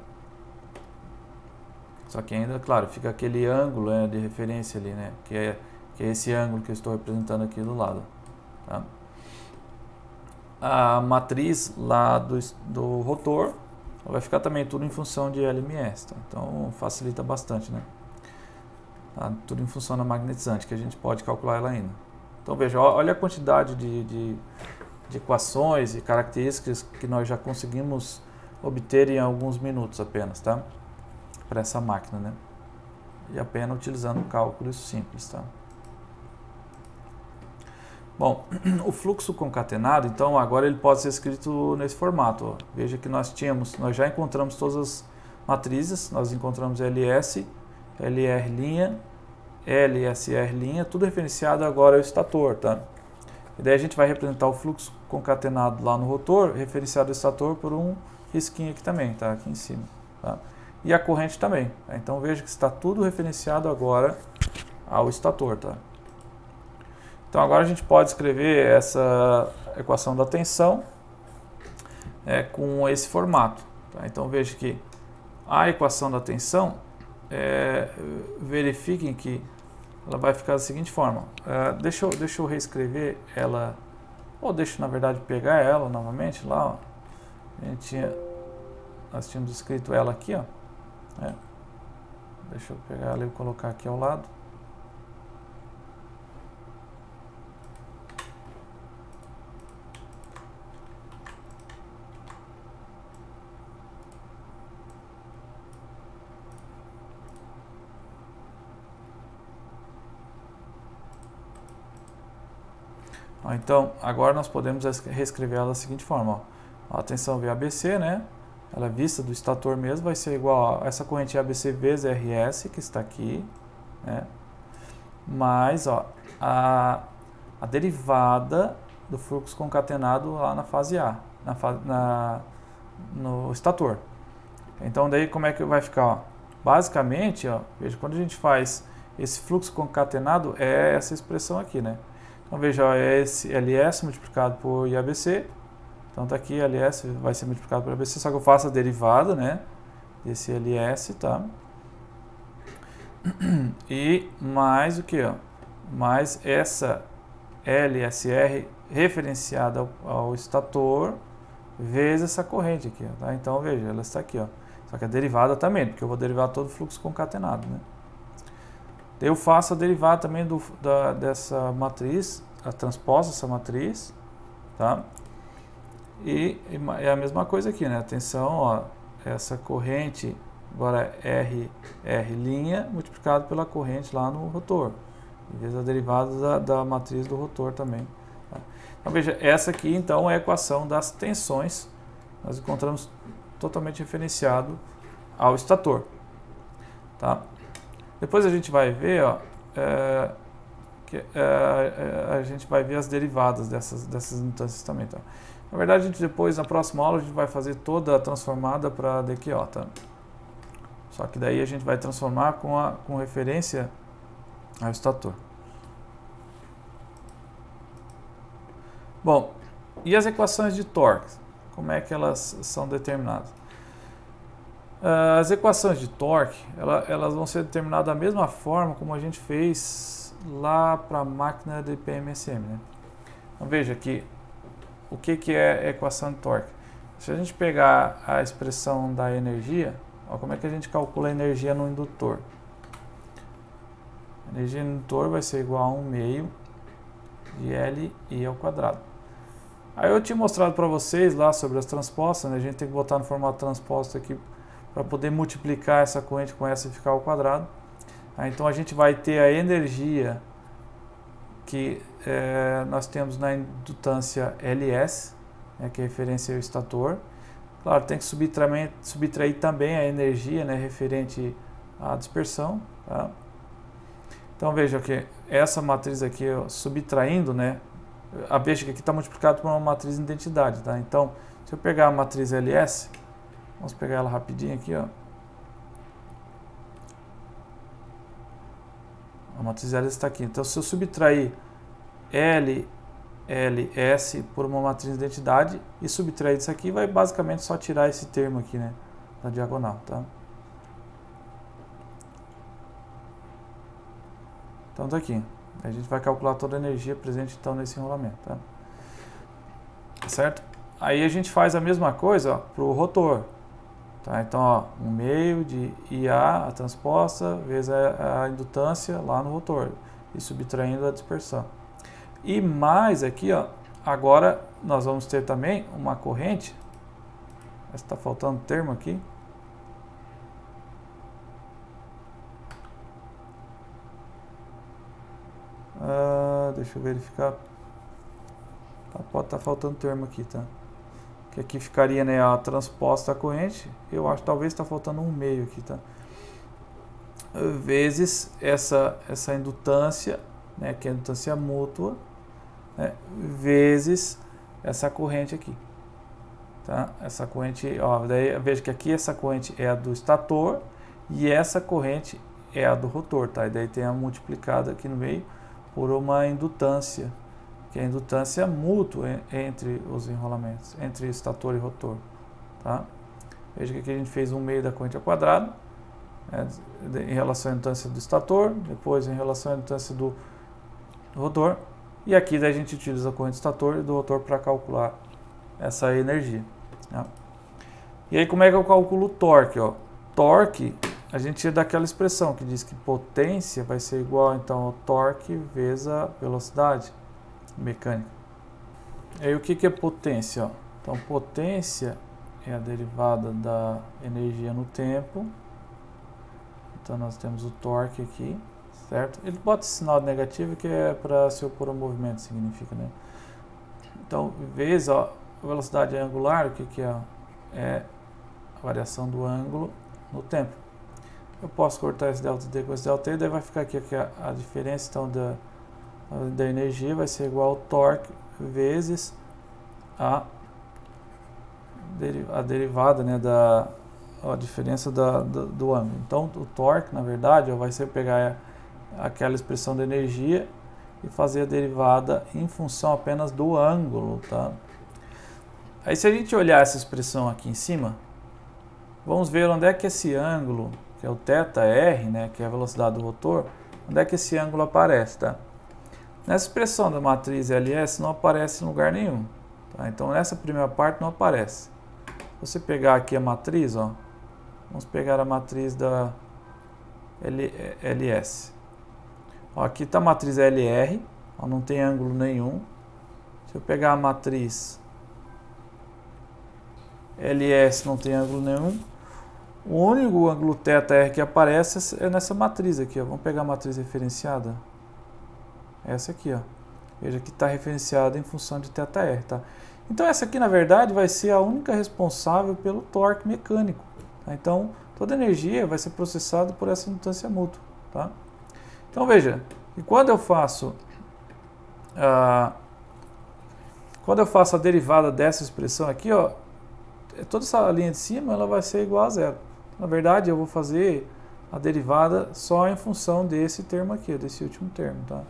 Só que ainda, claro, fica aquele ângulo, né, de referência ali, né? Que é esse ângulo que eu estou representando aqui do lado, tá? A matriz lá do rotor vai ficar também tudo em função de LMS, tá? Então facilita bastante, né? Tá? Tudo em função da magnetizante, que a gente pode calcular ela ainda. Então veja, olha a quantidade de equações e características que nós já conseguimos obter em alguns minutos apenas, tá? Para essa máquina, né? E apenas utilizando cálculos simples, tá? Bom, o fluxo concatenado, então, agora ele pode ser escrito nesse formato. Ó. Veja que nós já encontramos todas as matrizes, nós encontramos LS, LR', LSR', tudo referenciado agora ao estator, tá? E daí a gente vai representar o fluxo concatenado lá no rotor, referenciado ao estator por um risquinho aqui também, tá? Aqui em cima, tá? E a corrente também, tá? Então veja que está tudo referenciado agora ao estator, tá? Então agora a gente pode escrever essa equação da tensão com esse formato, tá? Então veja que a equação da tensão, verifiquem que ela vai ficar da seguinte forma. Deixa eu reescrever ela, ou deixa na verdade pegar ela novamente lá, ó. Nós tínhamos escrito ela aqui, ó. Deixa eu pegar ela e colocar aqui ao lado. Então, agora nós podemos reescrever ela da seguinte forma, ó. A tensão VABC, né? Ela é vista do estator mesmo, vai ser igual a essa corrente ABC vezes RS, que está aqui, né? Mais, ó, a derivada do fluxo concatenado lá na fase A, no estator. Então, daí como é que vai ficar, ó? Basicamente, ó, veja, quando a gente faz esse fluxo concatenado, é essa expressão aqui, né? Então veja, ó, é esse LS multiplicado por IABC. Então tá aqui, LS vai ser multiplicado por ABC, só que eu faço a derivada, né, desse LS, tá? E mais o que, ó? Mais essa LSR referenciada ao estator vezes essa corrente aqui, ó, tá? Então veja, ela está aqui, ó. Só que a derivada também, porque eu vou derivar todo o fluxo concatenado, né? Eu faço a derivada também dessa matriz, a transposta dessa matriz, tá? E é a mesma coisa aqui, né? Atenção, ó, essa corrente agora é R' multiplicado pela corrente lá no rotor, vezes a derivada da matriz do rotor também, tá? Então veja, essa aqui então é a equação das tensões, nós encontramos totalmente referenciado ao estator, tá? Depois a gente vai ver, ó, a gente vai ver as derivadas dessas instâncias também, tá? Na verdade, a gente depois, na próxima aula, a gente vai fazer toda a transformada para DQO, tá? Só que daí a gente vai transformar com referência ao estator. Bom, e as equações de torque? Como é que elas são determinadas? As equações de torque, elas vão ser determinadas da mesma forma como a gente fez lá para a máquina de PMSM, né? Então veja aqui, o que é a equação de torque? Se a gente pegar a expressão da energia, ó, como é que a gente calcula a energia no indutor? A energia no indutor vai ser igual a 1/2 de LI ao quadrado. Aí eu tinha mostrado para vocês lá sobre as transpostas, né? A gente tem que botar no formato transposta aqui para poder multiplicar essa corrente com essa e ficar ao quadrado. Então a gente vai ter a energia que nós temos na indutância LS, né, que é referência ao estator. Claro, tem que subtrair também a energia, né, referente à dispersão, tá? Então veja que essa matriz aqui, ó, subtraindo, né, veja que aqui está multiplicado por uma matriz de identidade, tá? Então, se eu pegar a matriz LS, vamos pegar ela rapidinho aqui, ó. A matriz LS está aqui. Então, se eu subtrair LS por uma matriz de identidade e subtrair isso aqui, vai basicamente só tirar esse termo aqui, né, da diagonal, tá? Então tá aqui. A gente vai calcular toda a energia presente então nesse enrolamento, tá? Certo? Aí a gente faz a mesma coisa para o rotor, tá? Então, ó, 1/2 de IA, a transposta, vezes a indutância lá no rotor, e subtraindo a dispersão. E mais aqui, ó, agora nós vamos ter também uma corrente, está faltando termo aqui, deixa eu verificar, pode estar faltando termo aqui, tá? Que aqui ficaria, né, a transposta da corrente, eu acho que talvez está faltando 1/2 aqui, tá? Vezes essa indutância, né, que é a indutância mútua, né, vezes essa corrente aqui, tá? Essa corrente, ó, daí veja que aqui essa corrente é a do estator e essa corrente é a do rotor, tá? E daí tem a multiplicada aqui no meio por uma indutância, que é a indutância mútua entre os enrolamentos, entre estator e rotor, tá? Veja que aqui a gente fez 1/2 da corrente ao quadrado, né, em relação à indutância do estator, depois em relação à indutância do rotor, e aqui daí a gente utiliza a corrente do estator e do rotor para calcular essa energia, tá? E aí como é que eu calculo o torque? Ó? Torque, a gente tira daquela expressão que diz que potência vai ser igual então ao torque vezes a velocidade mecânica. E aí o que é potência? Ó? Então potência é a derivada da energia no tempo. Então nós temos o torque aqui, certo? Ele bota esse sinal negativo que é para se opor ao movimento, significa, né? Então, vezes a velocidade angular, o que é? É a variação do ângulo no tempo. Eu posso cortar esse ΔT com esse ΔT, e daí vai ficar aqui a diferença então, da energia vai ser igual ao torque vezes a derivada, né, a diferença do ângulo. Então, o torque, na verdade, vai ser pegar aquela expressão da energia e fazer a derivada em função apenas do ângulo, tá? Aí, se a gente olhar essa expressão aqui em cima, vamos ver onde é que esse ângulo, que é o θr, né, que é a velocidade do rotor, onde é que esse ângulo aparece, tá? Nessa expressão da matriz LS não aparece em lugar nenhum, tá? Então, nessa primeira parte não aparece. Se você pegar aqui a matriz, ó, vamos pegar a matriz da LS. Ó, aqui está a matriz LR, ó, não tem ângulo nenhum. Se eu pegar a matriz LS, não tem ângulo nenhum. O único ângulo θr que aparece é nessa matriz aqui. Ó. Vamos pegar a matriz referenciada. Essa aqui, ó. Veja que está referenciada em função de θr, tá? Então essa aqui, na verdade, vai ser a única responsável pelo torque mecânico. Tá? Então, toda a energia vai ser processada por essa indutância mútua. Tá? Então, veja, e quando eu faço a derivada dessa expressão aqui, ó, toda essa linha de cima ela vai ser igual a zero. Na verdade, eu vou fazer a derivada só em função desse termo aqui, desse último termo. Tá?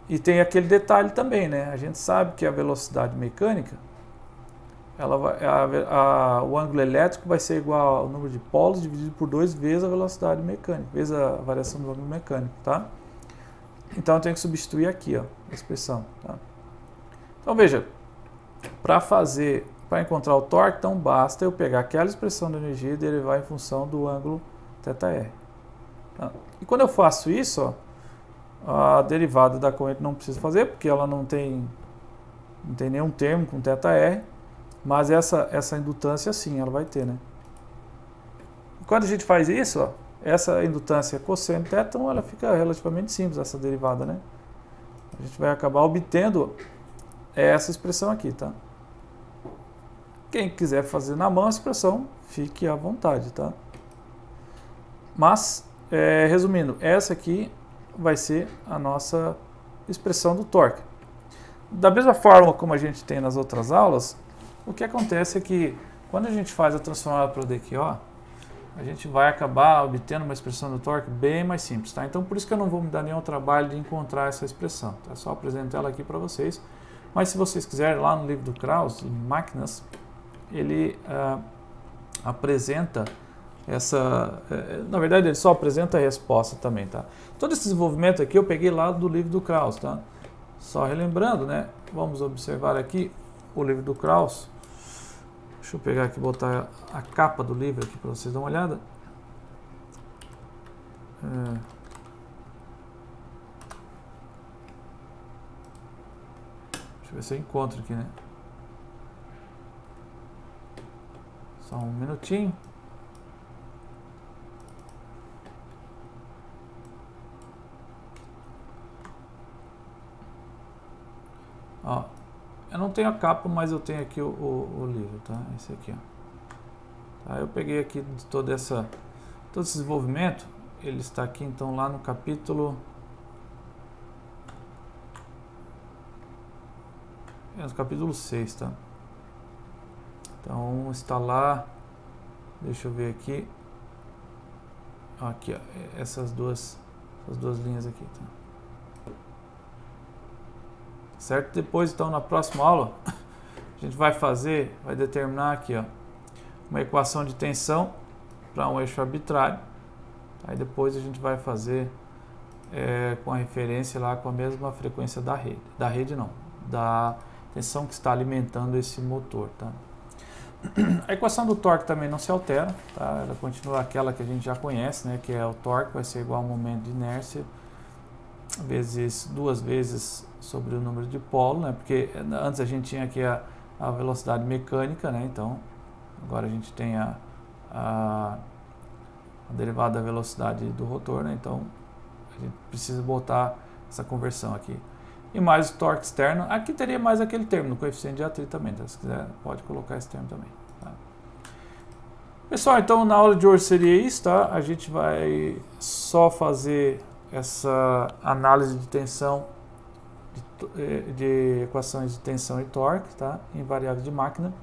E tem aquele detalhe também, né? A gente sabe que a velocidade mecânica, o ângulo elétrico vai ser igual ao número de polos dividido por 2 vezes a velocidade mecânica, vezes a variação do ângulo mecânico, tá? Então eu tenho que substituir aqui, ó, a expressão, tá? Então veja, para encontrar o torque, então basta eu pegar aquela expressão de energia e derivar em função do ângulo θr. Tá? E quando eu faço isso, ó, a derivada da corrente não preciso fazer, porque ela não tem nenhum termo com θr, mas essa indutância sim, ela vai ter, né? E quando a gente faz isso, ó, essa indutância cosseno θ, então ela fica relativamente simples, essa derivada, né? A gente vai acabar obtendo essa expressão aqui, tá? Quem quiser fazer na mão a expressão, fique à vontade, tá? Mas, resumindo, essa aqui vai ser a nossa expressão do torque. Da mesma forma como a gente tem nas outras aulas, o que acontece é que quando a gente faz a transformada para o DQO, a gente vai acabar obtendo uma expressão do torque bem mais simples, tá? Então por isso que eu não vou me dar nenhum trabalho de encontrar essa expressão, tá? É só apresentar ela aqui para vocês. Mas se vocês quiserem, lá no livro do Krauss, em máquinas, ele apresenta na verdade ele só apresenta a resposta também, tá? Todo esse desenvolvimento aqui eu peguei lá do livro do Krauss, tá? Só relembrando, né? Vamos observar aqui o livro do Krauss. Deixa eu pegar aqui e botar a capa do livro aqui para vocês dar uma olhada. Deixa eu ver se eu encontro aqui, né? Só um minutinho. Ó, eu não tenho a capa, mas eu tenho aqui o livro, tá? Esse aqui, ó. Tá, eu peguei aqui de todo esse desenvolvimento, ele está aqui então lá no capítulo... no capítulo 6, tá? Então, instalar, deixa eu ver aqui, aqui ó, essas duas linhas aqui, tá? Certo? Depois, então, na próxima aula, a gente vai determinar aqui, ó, uma equação de tensão para um eixo arbitrário. Aí depois a gente vai fazer com a referência lá com a mesma frequência da rede. Da rede não, da tensão que está alimentando esse motor, tá? A equação do torque também não se altera, tá? Ela continua aquela que a gente já conhece, né? Que é o torque vai ser igual ao momento de inércia vezes 2 vezes sobre o número de polo, né? Porque antes a gente tinha aqui a velocidade mecânica, né? Então agora a gente tem a derivada da velocidade do rotor, né? Então a gente precisa botar essa conversão aqui. E mais o torque externo. Aqui teria mais aquele termo, no coeficiente de atrito também. Então, se quiser, pode colocar esse termo também. Tá? Pessoal, então na aula de hoje seria isso, tá? A gente vai só fazer essa análise de tensão, de equações de tensão e torque, tá? Em variáveis de máquina.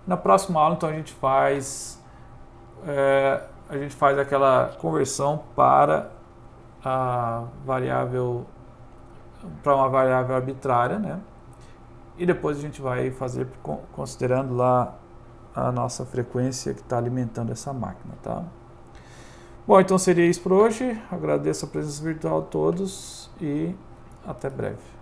Na próxima aula, então, a gente faz aquela conversão para uma variável arbitrária, né? E depois a gente vai fazer considerando lá a nossa frequência que está alimentando essa máquina, tá? Bom, então seria isso por hoje. Agradeço a presença virtual de todos e até breve.